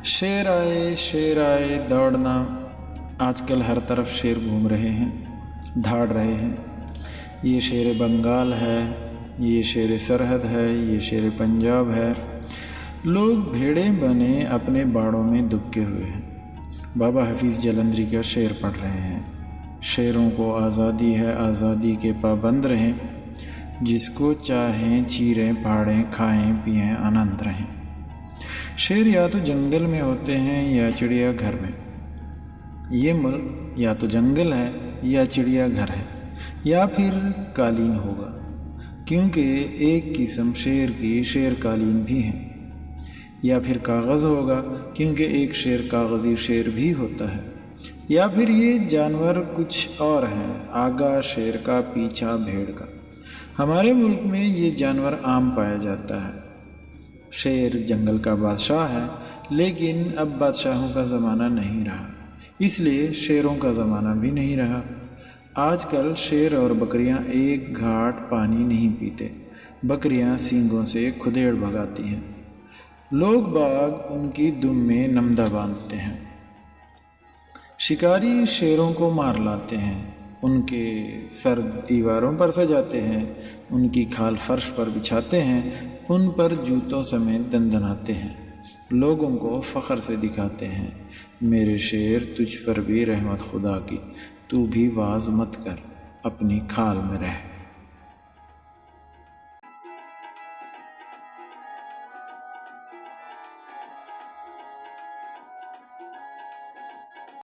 शेर आए दौड़ना। आजकल हर तरफ शेर घूम रहे हैं, दौड़ रहे हैं। ये शेर बंगाल है, ये शेर सरहद है, ये शेर पंजाब है। लोग भेड़े बने अपने बाड़ों में दुबके हुए हैं। बाबा हफीज़ जलंधरी का शेर पढ़ रहे हैं। शेरों को आज़ादी है, आज़ादी के पाबंद रहें। जिसको चाहें चीरें फाड़ें, खाएं पिएं आनंद रहें। शेर या तो जंगल में होते हैं या चिड़िया घर में। ये मुल्क या तो जंगल है या चिड़िया घर है, या फिर कालीन होगा, क्योंकि एक किस्म शेर की शेर कालीन भी है। या फिर कागज़ होगा, क्योंकि एक शेर कागज़ी शेर भी होता है। या फिर ये जानवर कुछ और हैं, आगा शेर का, पीछा भेड़ का। हमारे मुल्क में ये जानवर आम पाया जाता है। शेर जंगल का बादशाह है, लेकिन अब बादशाहों का ज़माना नहीं रहा, इसलिए शेरों का ज़माना भी नहीं रहा। आजकल शेर और बकरियां एक घाट पानी नहीं पीते। बकरियां सींगों से खुदेड़ भगाती हैं। लोग बाग उनकी दुम में नमदा बांधते हैं। शिकारी शेरों को मार लाते हैं, उनके सर दीवारों पर सजाते हैं, उनकी खाल फर्श पर बिछाते हैं, उन पर जूतों समेत दंदनाते हैं। लोगों को फ़ख्र से दिखाते हैं, मेरे शेर तुझ पर भी रहमत खुदा की, तू भी वाज मत कर, अपनी खाल में रह।